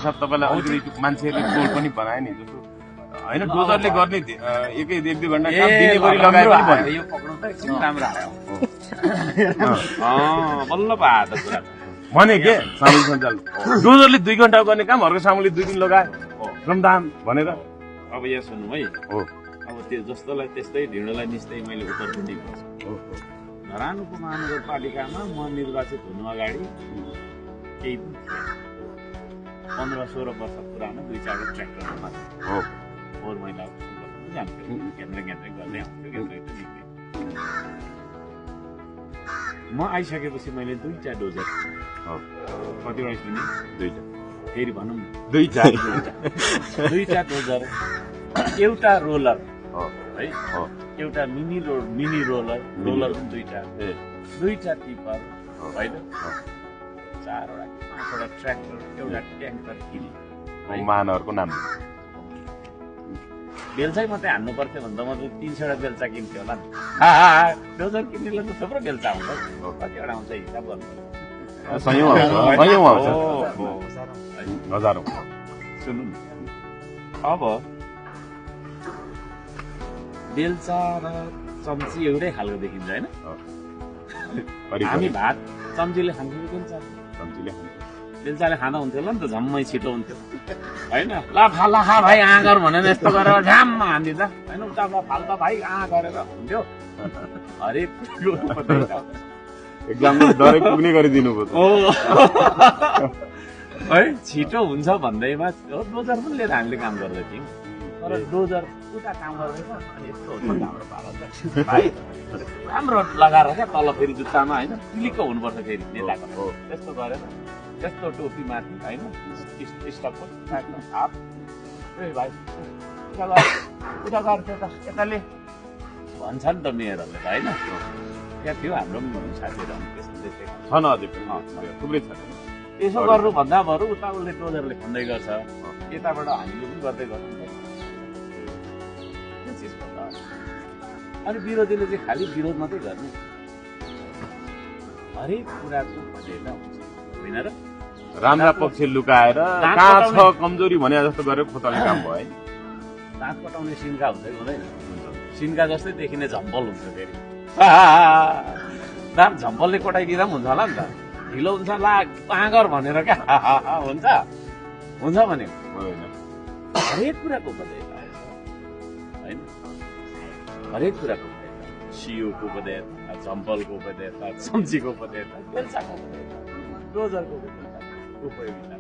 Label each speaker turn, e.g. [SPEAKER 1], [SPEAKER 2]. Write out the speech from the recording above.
[SPEAKER 1] साथ तपाईलाई अलिकति मान्छेले टोल पनि बनाए नि जस्तो हैन डोजरले गर्ने एक दुई घण्टा काम दिने गरी लगाए पनि भयो
[SPEAKER 2] यो पक्राउ त एकछिन राम्रो आयो बल्ल पाए त कुरा
[SPEAKER 1] भने के सामूहिक सञ्चालन डोजरले 2 घण्टा गर्ने काम हरको सामूले 2 दिन लगाए श्रमदान भनेर
[SPEAKER 2] अब यहाँ सुन्नु है
[SPEAKER 1] हो
[SPEAKER 2] अब त्यो जस्तोलाई त्यस्तै ढिँडोलाई निस्दै मैले उत्तरपट्टि भन्छु धरानको महानगरपालिकामा म निर्वाचित हुनु अगाडि केही 15-16 वर्ष पुरानो 2-4 ट्र्याक्टरमा
[SPEAKER 1] हो
[SPEAKER 2] फोहोर मैलाको जान्थ्यो केन्द्र गर्दै आउँथ्यो म आइसकेपछि मैले 2टा डोजर कतिवटा सुने
[SPEAKER 1] 2टा
[SPEAKER 2] फेरि भनौँ न
[SPEAKER 1] 2टा
[SPEAKER 2] डोजर एउटा रोलर है एउटा मिनी रोलर पनि 2टा टिपर होइन 4वटा 5वटा ट्र्याक्टर एउटा ट्याङ्कर किने
[SPEAKER 1] मानवहरूको नाम
[SPEAKER 2] बेलचाइ मात्रै हान्नु पर्थ्यो भन्दा म 300वटा बेलचा किन्थ्यो होला नि डोजर किन्नेले त थुप्रो बेलचा आउँछ कतिवटा आउँछ हिसाब गर्नु
[SPEAKER 1] सयौं आउँछ हजारौं
[SPEAKER 2] सुन्नु न अब बेलचा र चम्ची एउटै खालको देखिन्छ होइन हामी भात चम्चीले खान्छौँ कि बेलचाले खाँदा हुन्थ्यो होला नि त झम्मै छिटो हुन्थ्यो होइन ला खा भाइ आँगर भनेर यस्तो गरेर झ्याममा हानिदिँदा होइन उता फाल्दा भाइ गरेर हुन्थ्यो हरेक
[SPEAKER 1] एक्जाममा डरै पुग्ने गरिदिनु भयो
[SPEAKER 2] है छिटो हुन्छ भन्दैमा डोजर पनि लिएर हामीले काम गर्दै थियौँ तर डोजर उता काम गर्दैछ अनि यस्तो हुन्छ हाम्रो पालो भाइ राम्रो लगाएर क्या तल फेरि जुत्तामा होइन क्लिक्क हुनुपर्छ फेरि नेताको त्यस्तो गरेर त्यस्तो टोपी माथि होइन स्टकको हाफ ए भाइ उता गर यताले भन्छ नि त मेयरहरूले त होइन त्यहाँ थियो हाम्रो पनि साथीहरू
[SPEAKER 1] छ न अझै थुप्रै छ
[SPEAKER 2] यसो गर्नु भन्दा बरु उता उसले डोजरले खन्दै गर्छ यताबाट हामीले पनि गर्दै गर्नु अनि विरोधीले चाहिँ खालि विरोध मात्रै गर्ने हरेक कुराको भनाइला हुन्छ होइन र
[SPEAKER 1] राम्रा पक्ष लुकाएर कहाँ छ कमजोरी भने जस्तो गरेर खोताल्ने काम भयो है
[SPEAKER 2] दाँत कटाउने सिन्का हुन्छ कि हुँदैन सिन्का जस्तै देखिने झम्पल हुन्छ फेरि दाँत झम्पलले कटाइदिँदा पनि हुन्छ होला नि त ढिलो हुन्छ ला आँगर भनेर क्या हुन्छ भने हरेक कुराको उपदेयता होइन हरेक कुराको उपदेयता सियोको उपदेयता झम्पलको उपदेयता चम्चीको उपदेयता बेलचाको उपदेयता डोजरको उपदेयता उपयोगिता